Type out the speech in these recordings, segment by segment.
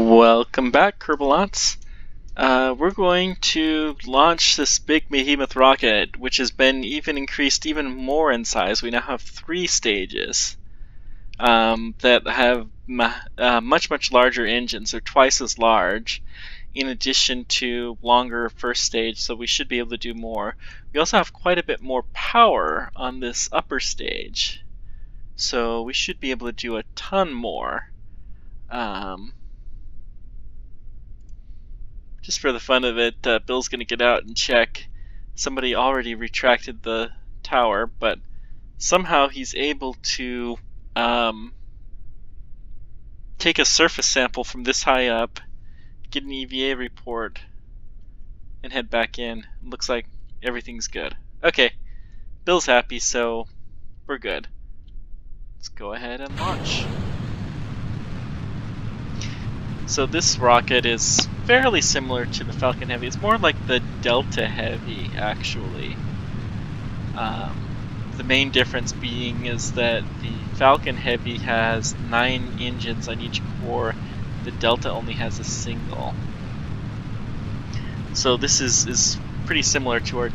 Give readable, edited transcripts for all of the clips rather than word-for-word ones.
Welcome back, Kerbalants. We're going to launch this big behemoth rocket, which has been increased even more in size. We now have 3 stages that have much larger engines. They're twice as large, in addition to longer first stage, so we should be able to do more. We also have quite a bit more power on this upper stage, so we should be able to do a ton more. Just for the fun of it, Bill's going to get out and check. Somebody already retracted the tower, but somehow he's able to take a surface sample from this high up, get an EVA report, and head back in. Looks like everything's good. Okay, Bill's happy, so we're good. Let's go ahead and launch. So this rocket is fairly similar to the Falcon Heavy. It's more like the Delta Heavy, actually. The main difference being is that the Falcon Heavy has 9 engines on each core. The Delta only has a single. So this is pretty similar to our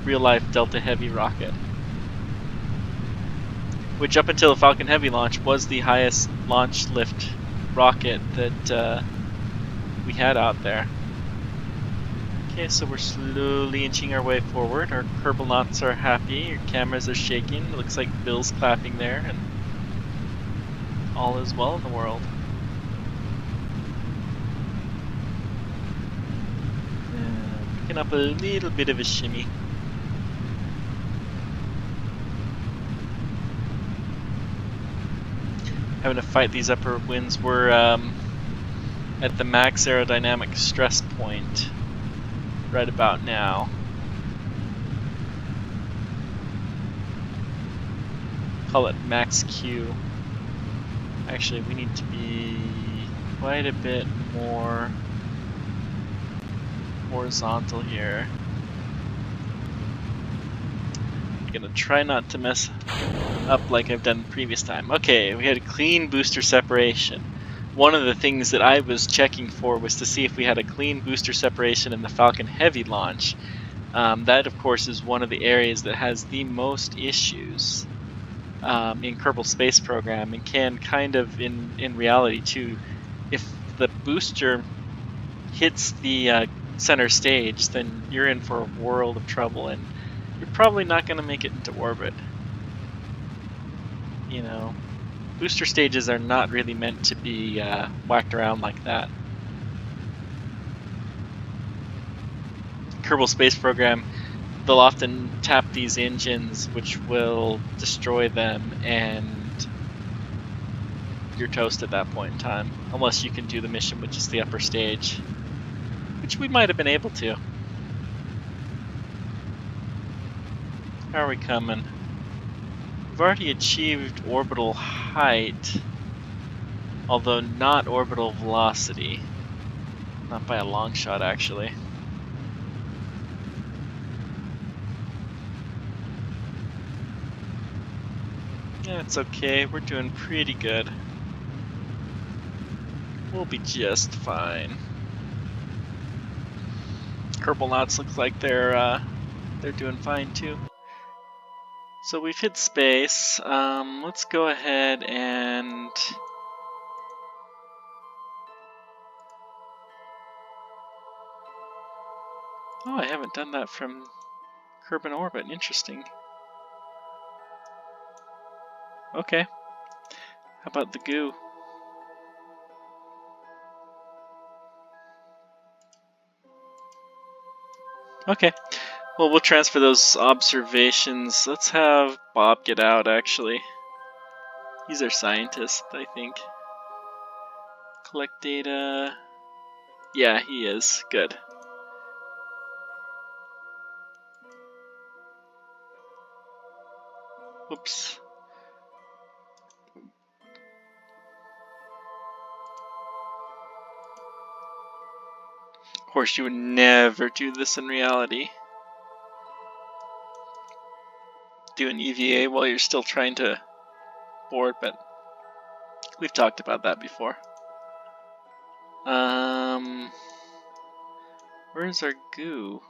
real-life Delta Heavy rocket, which up until the Falcon Heavy launch was the highest launch lift rocket that we had out there. Okay, so we're slowly inching our way forward. Our Kerbalants are happy, your cameras are shaking, it looks like Bill's clapping there, and all is well in the world. Picking up a little bit of a shimmy. Having to fight these upper winds. We're at the max aerodynamic stress point right about now. Call it max Q. Actually, we need to be quite a bit more horizontal here. I'm gonna try not to mess up like I've done the previous time. Okay, we had a clean booster separation. One of the things that I was checking for was to see if we had a clean booster separation in the Falcon Heavy launch. That, of course, is one of the areas that has the most issues in Kerbal Space Program, and can kind of in reality too. If the booster hits the center stage, then you're in for a world of trouble, and you're probably not going to make it into orbit. You know, booster stages are not really meant to be whacked around like that. Kerbal Space Program, they'll often tap these engines, which will destroy them, and you're toast at that point in time, unless you can do the mission with just the upper stage, which we might have been able to. How are we coming? We've already achieved orbital height, although not orbital velocity. Not by a long shot, actually. Yeah, it's okay. We're doing pretty good. We'll be just fine. Kerbalants looks like they're doing fine too. So we've hit space. Let's go ahead and oh, I haven't done that from Kerbal orbit. Interesting. Okay. How about the goo? Okay. Well, we'll transfer those observations. Let's have Bob get out, actually. He's our scientist, I think. Collect data. Yeah, he is. Good. Whoops. Of course, you would never do this in reality. Do an EVA while you're still trying to board, but we've talked about that before. Where's our goo?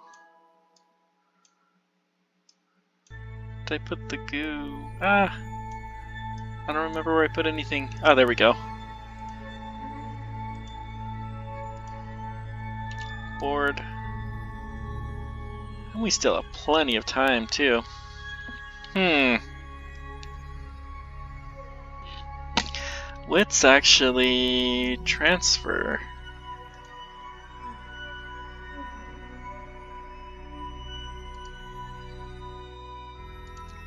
Did I put the goo? Ah! I don't remember where I put anything. Ah, there we go. Board. And we still have plenty of time, too. Let's actually transfer.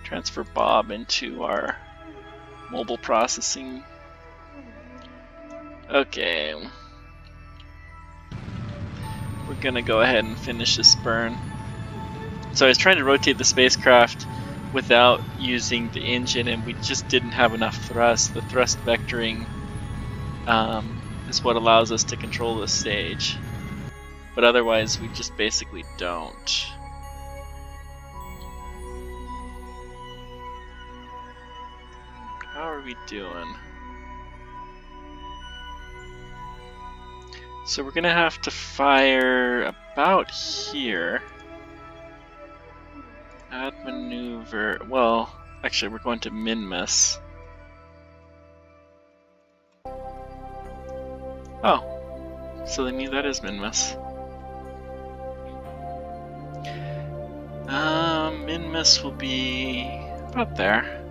Transfer Bob into our mobile processing. Okay. We're gonna go ahead and finish this burn. So I was trying to rotate the spacecraft without using the engine, and we just didn't have enough thrust. The thrust vectoring is what allows us to control the stage, but otherwise we just basically don't. How are we doing? So we're gonna have to fire about here. Add maneuver. Well, actually, we're going to Minmus. Oh, so they mean that is Minmus. Minmus will be about there.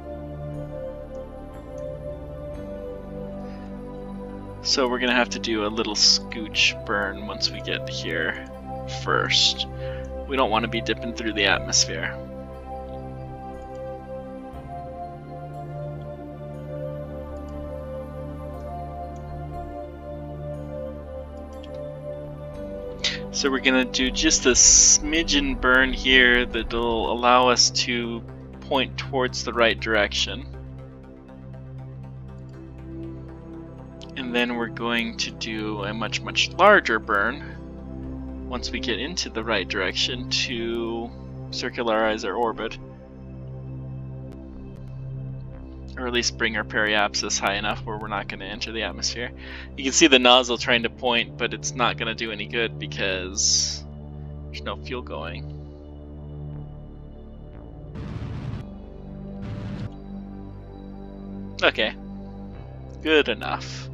So we're gonna have to do a little scooch burn once we get here first. We don't want to be dipping through the atmosphere. So we're gonna do just a smidgen burn here that'll allow us to point towards the right direction. And then we're going to do a much larger burn once we get into the right direction to circularize our orbit. Or at least bring our periapsis high enough where we're not going to enter the atmosphere. You can see the nozzle trying to point, but it's not going to do any good because there's no fuel going. Okay, good enough.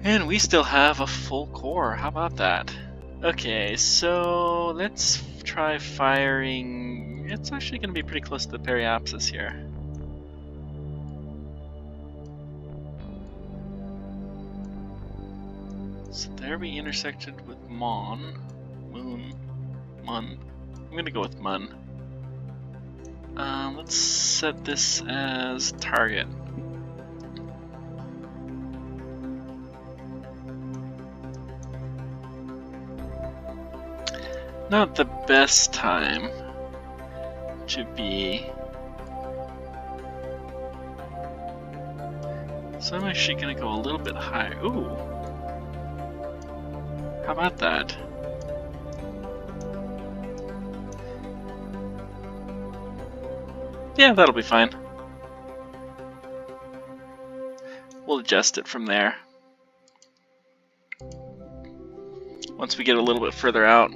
And we still have a full core, how about that? Okay, so let's try firing. It's actually going to be pretty close to the periapsis here. So there we intersected with Mun. I'm gonna go with Mun. Let's set this as target. Not the best time to be. So I'm actually gonna go a little bit higher. Ooh. How about that? Yeah, that'll be fine. We'll adjust it from there. Once we get a little bit further out.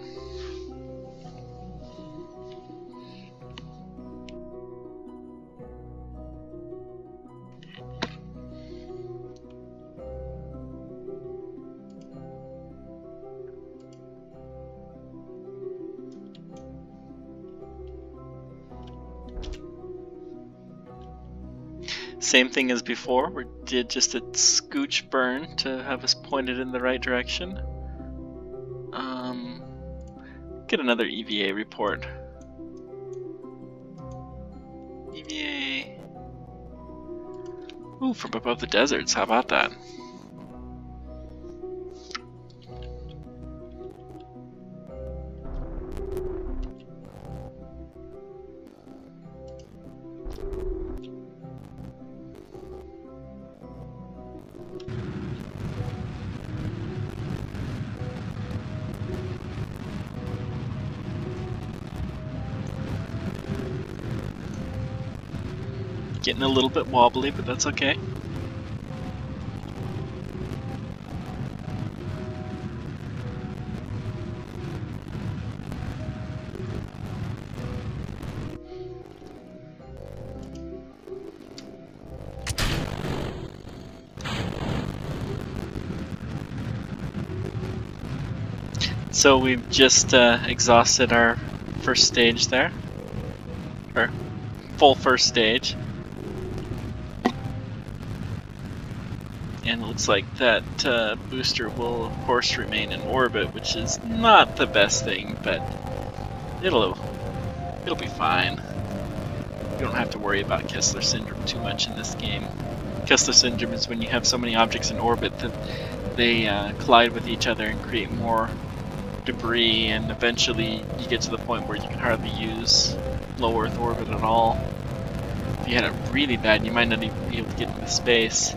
Same thing as before, we did just a scooch burn to have us pointed in the right direction. Get another EVA report. EVA. Ooh, from above the deserts, how about that? Getting a little bit wobbly, but that's okay. So we've just exhausted our first stage there, or full first stage. And it looks like that booster will of course remain in orbit, which is not the best thing, but it'll be fine. You don't have to worry about Kistler Syndrome too much in this game. Kistler Syndrome is when you have so many objects in orbit that they collide with each other and create more debris, and eventually you get to the point where you can hardly use low Earth orbit at all. If you had it really bad, you might not even be able to get into space.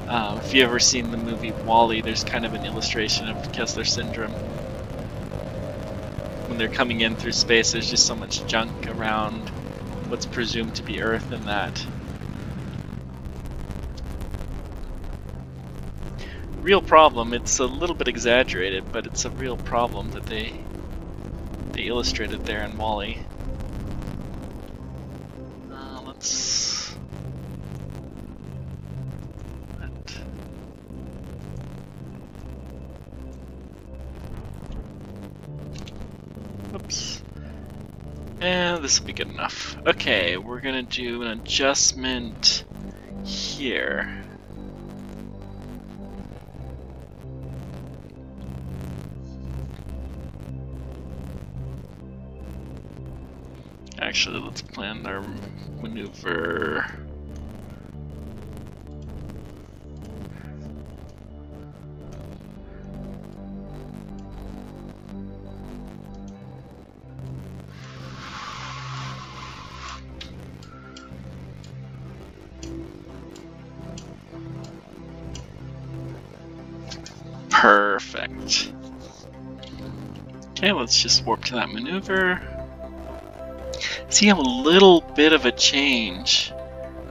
If you've ever seen the movie WALL-E, there's kind of an illustration of Kistler Syndrome. When they're coming in through space, there's just so much junk around what's presumed to be Earth and that. Real problem. It's a little bit exaggerated, but it's a real problem that they illustrated there in WALL-E. Let's. Oops. And this will be good enough. Okay, we're gonna do an adjustment here. Actually, let's plan our maneuver. Perfect. Okay, let's just warp to that maneuver. See a little bit of a change.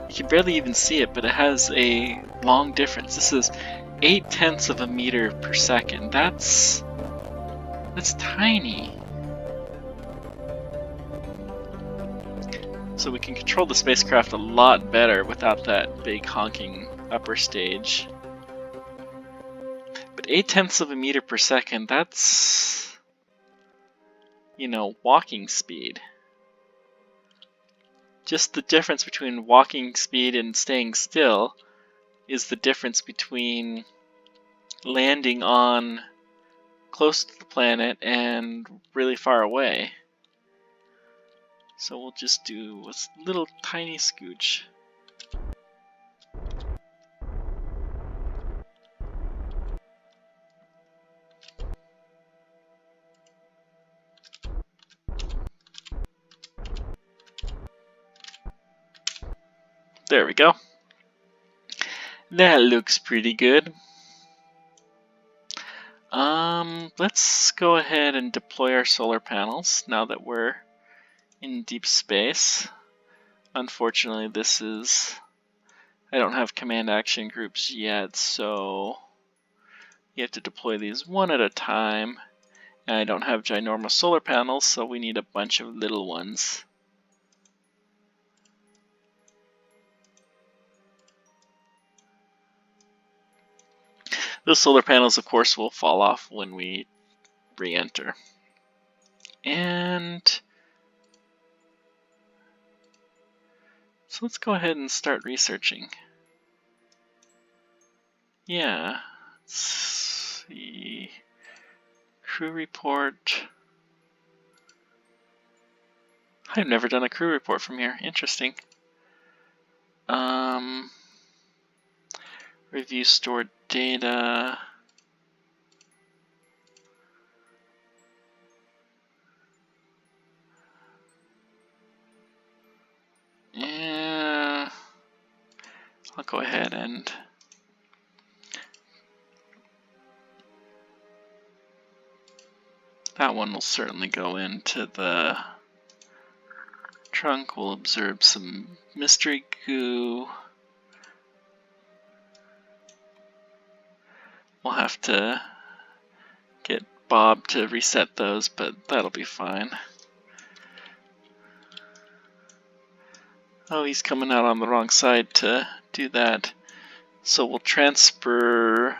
You can barely even see it, but it has a long difference. This is 0.8 of a meter per second. That's tiny. So we can control the spacecraft a lot better without that big honking upper stage. But 0.8 of a meter per second, that's, you know, walking speed. Just the difference between walking speed and staying still is the difference between landing on close to the planet and really far away. So we'll just do a little tiny scooch. There we go. That looks pretty good. Let's go ahead and deploy our solar panels now that we're in deep space. Unfortunately, I don't have command action groups yet, so you have to deploy these one at a time. And I don't have ginormous solar panels, so we need a bunch of little ones. Those solar panels, of course, will fall off when we re-enter. And so let's go ahead and start researching. Yeah, let's see. Crew report. I've never done a crew report from here. Interesting. Review stored data. Yeah, I'll go ahead and that one will certainly go into the trunk. We'll observe some mystery goo. We'll have to get Bob to reset those, but that'll be fine. Oh, he's coming out on the wrong side to do that. So we'll transfer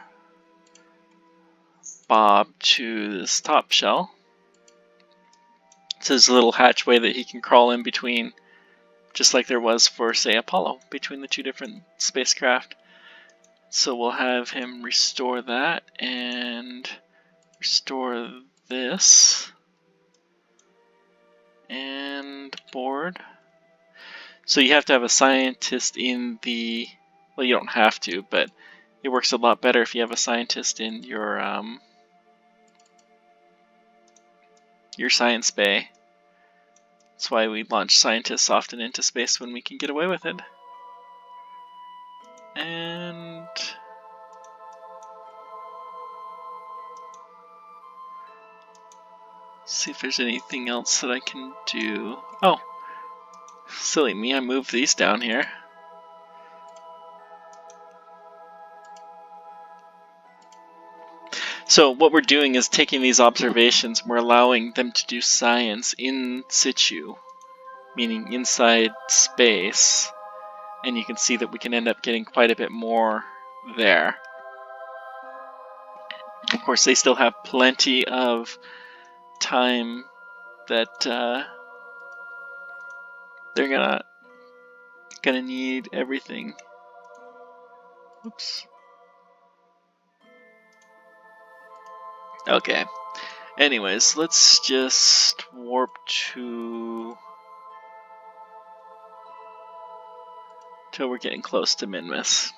Bob to this top shell. So there's a little hatchway that he can crawl in between, just like there was for, say, Apollo, between the two different spacecraft. So we'll have him restore that and restore this and board. So you have to have a scientist in the, well, you don't have to, but it works a lot better if you have a scientist in your science bay. That's why we launch scientists often into space when we can get away with it. And see if there's anything else that I can do. Oh, silly me, I moved these down here. So what we're doing is taking these observations, we're allowing them to do science in situ, meaning inside space, and you can see that we can end up getting quite a bit more there. Of course, they still have plenty of time that they're gonna need everything. Oops. Okay. Anyways, let's just warp to till we're getting close to Minmus.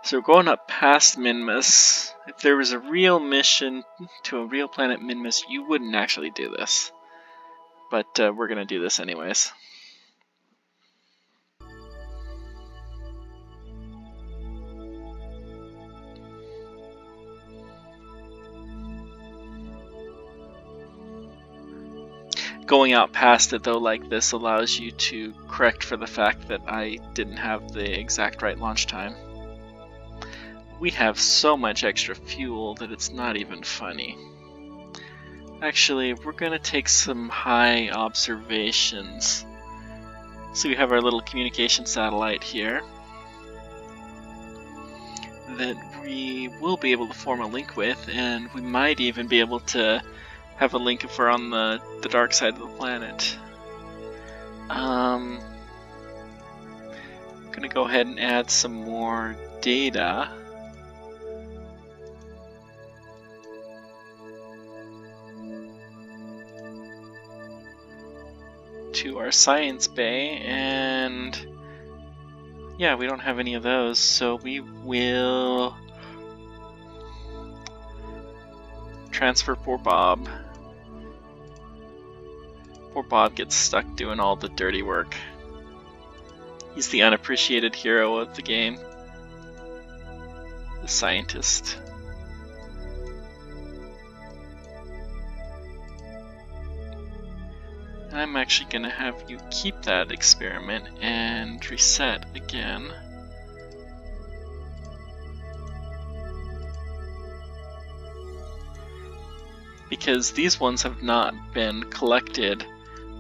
So we're going up past Minmus. If there was a real mission to a real planet Minmus, you wouldn't actually do this. But we're going to do this anyways. Going out past it though like this allows you to correct for the fact that I didn't have the exact right launch time. We have so much extra fuel that it's not even funny. Actually, we're gonna take some high observations. So we have our little communication satellite here that we will be able to form a link with, and we might even be able to have a link if we're on the dark side of the planet. I'm gonna go ahead and add some more data. To our science bay, and yeah, we don't have any of those, so we will transfer poor Bob. Poor Bob gets stuck doing all the dirty work. He's the unappreciated hero of the game. The scientist. I'm actually going to have you keep that experiment and reset again. Because these ones have not been collected,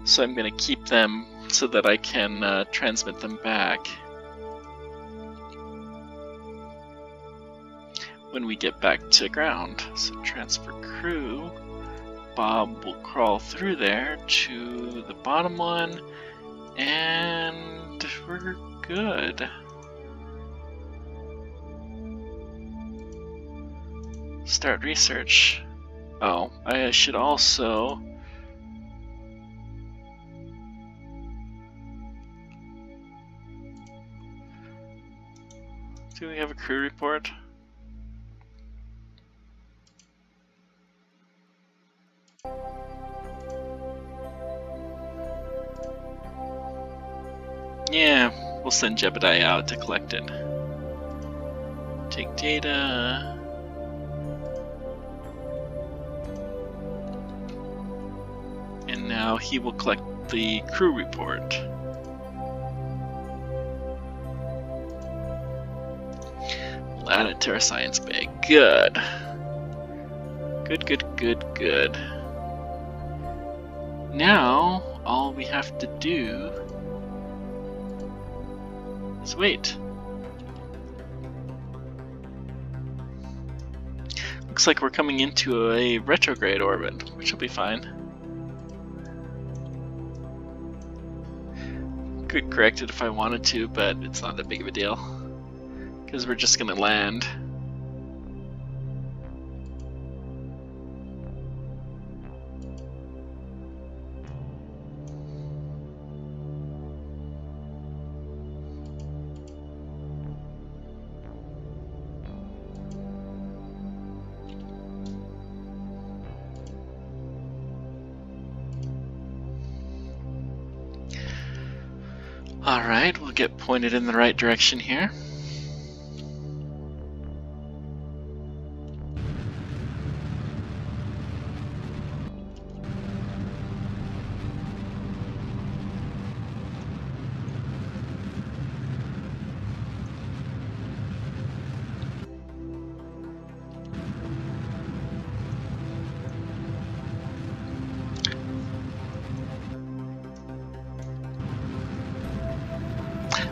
so I'm going to keep them so that I can transmit them back when we get back to ground. So transfer crew. Bob will crawl through there to the bottom one, and we're good. Start research. Oh, I should also do we have a crew report? Yeah, we'll send Jebediah out to collect it. Take data. And now he will collect the crew report. We'll add it to our science bay. Good. Good, good, good, good. Now, all we have to do is wait. Looks like we're coming into a retrograde orbit, which will be fine. Could correct it if I wanted to, but it's not that big of a deal, because we're just gonna land. Alright, we'll get pointed in the right direction here.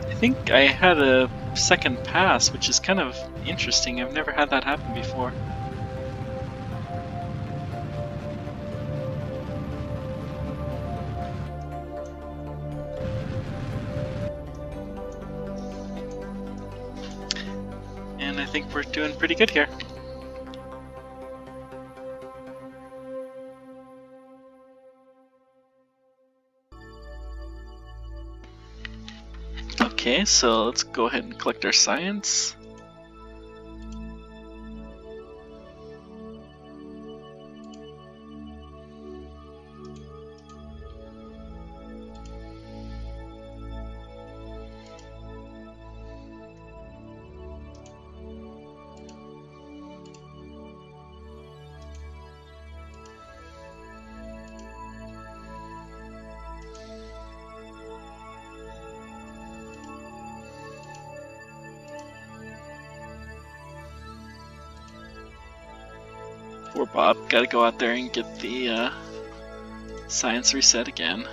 I think I had a second pass, which is kind of interesting. I've never had that happen before. And I think we're doing pretty good here. Okay, so let's go ahead and collect our science. Poor Bob, gotta go out there and get the science reset again.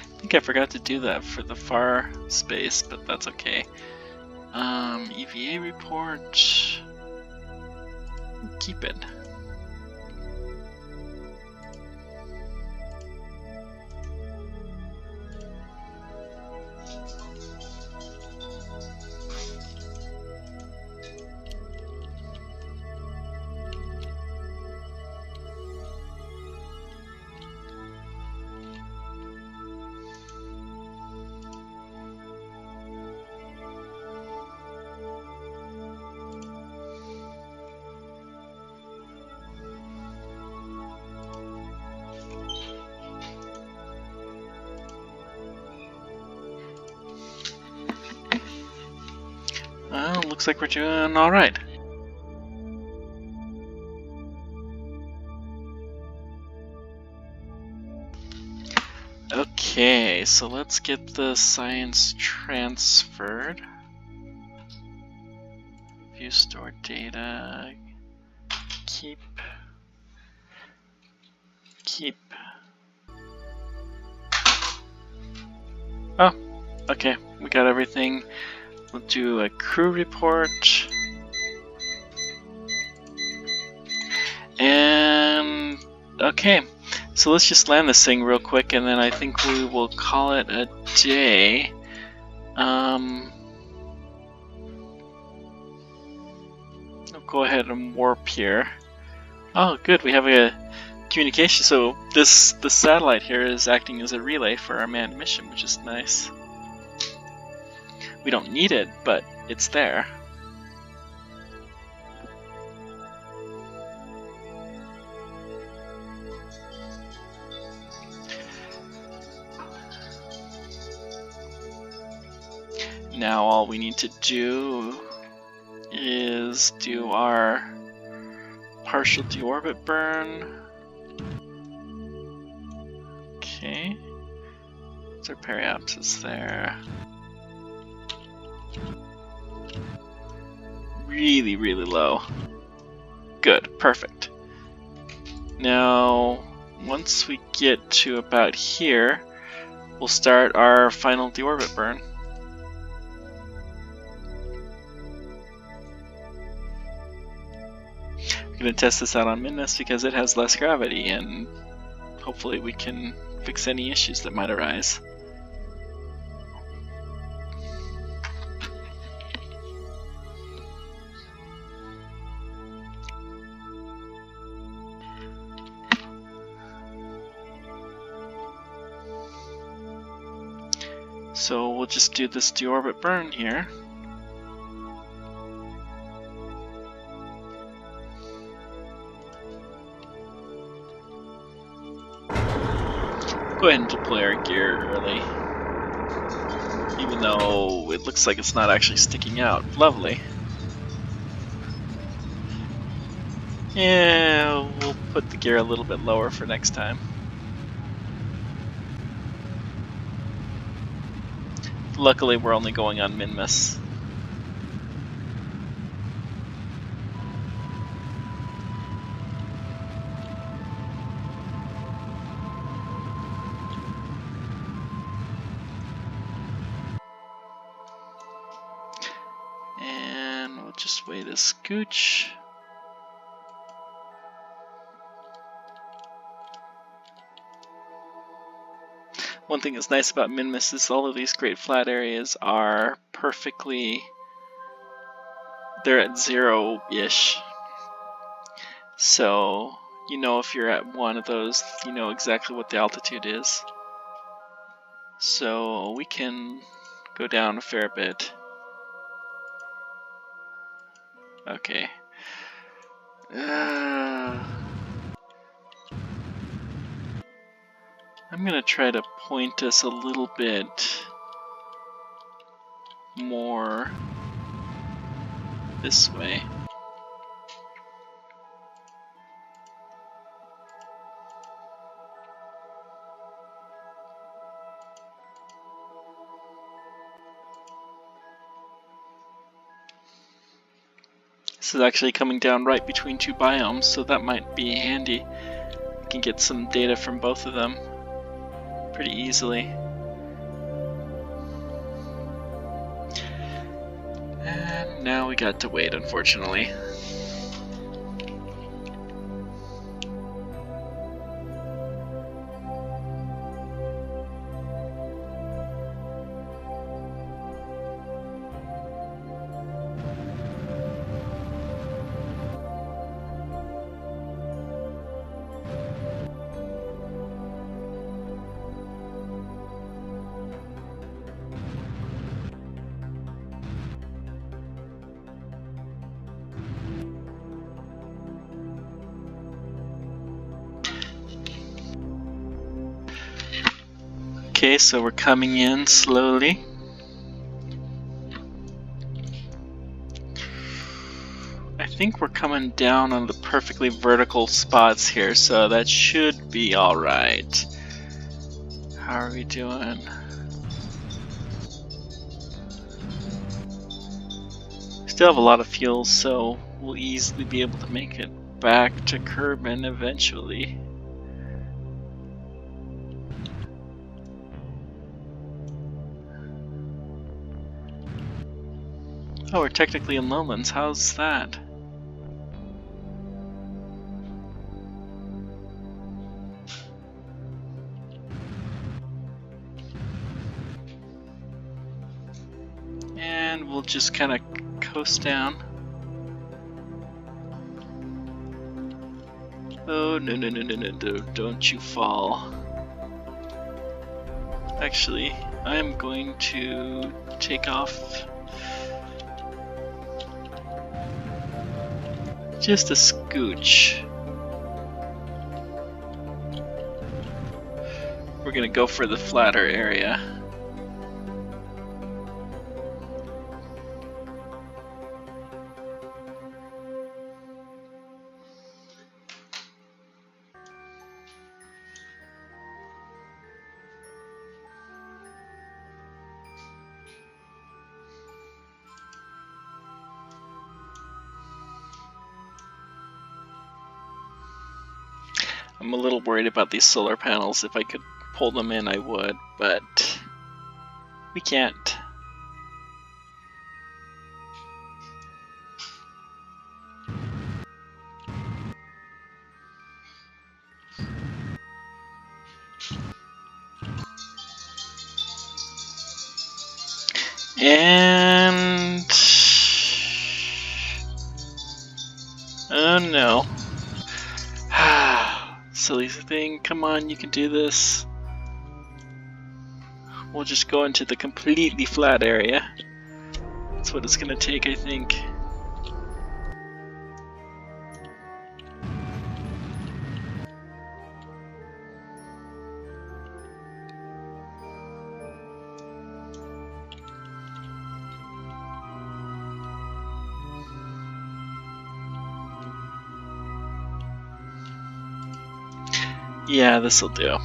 I think I forgot to do that for the far space, but that's okay. EVA report. Keep it. Well, looks like we're doing alright. Okay, so let's get the science transferred. View stored data. Keep. Oh, okay, we got everything. We'll do a crew report. And okay, so let's just land this thing real quick, and then I think we will call it a day. I'll go ahead and warp here. Oh, good, we have a communication. So the satellite here is acting as a relay for our manned mission, which is nice. We don't need it, but it's there. Now all we need to do is do our partial deorbit burn. Okay. What's our periapsis there? Really, really low. Good, perfect. Now, once we get to about here, we'll start our final deorbit burn. We're going to test this out on Minmus because it has less gravity, and hopefully we can fix any issues that might arise. So we'll just do this deorbit burn here. Go ahead and deploy our gear early, even though it looks like it's not actually sticking out. Lovely. Yeah, we'll put the gear a little bit lower for next time. Luckily, we're only going on Minmus. And we'll just wait a scooch. One thing that's nice about Minmus is all of these great flat areas are perfectly... they're at 0-ish. So, you know, if you're at one of those, you know exactly what the altitude is. So we can go down a fair bit. Okay. I'm gonna try to point us a little bit more this way. This is actually coming down right between two biomes, so that might be handy. We can get some data from both of them pretty easily. And now we got to wait, unfortunately. Okay, so we're coming in slowly. I think we're coming down on the perfectly vertical spots here, so that should be alright. How are we doing? Still have a lot of fuel, so we'll easily be able to make it back to Kerbin eventually. Oh, we're technically in lowlands. How's that? And we'll just kind of coast down. Oh, no, don't you fall. Actually, I'm going to take off just a scooch. We're gonna go for the flatter area. I'm a little worried about these solar panels. If I could pull them in, I would, but we can't. And oh no. Silly thing, come on, you can do this. We'll just go into the completely flat area. That's what it's gonna take, I think. Yeah, this'll do.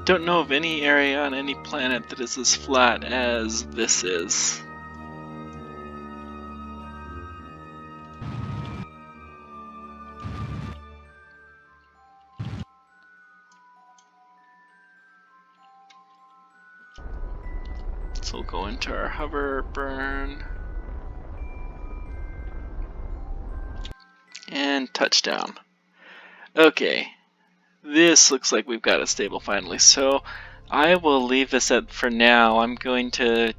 Don't know of any area on any planet that is as flat as this is. So we'll go into our hover burn. And touchdown. Okay, this looks like we've got it stable finally, so I will leave this at for now. I'm going to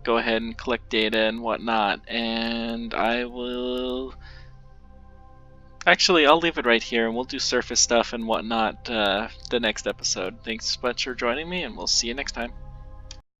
go ahead and collect data and whatnot, and I will... Actually, I'll leave it right here, and we'll do surface stuff and whatnot the next episode. Thanks so much for joining me, and we'll see you next time.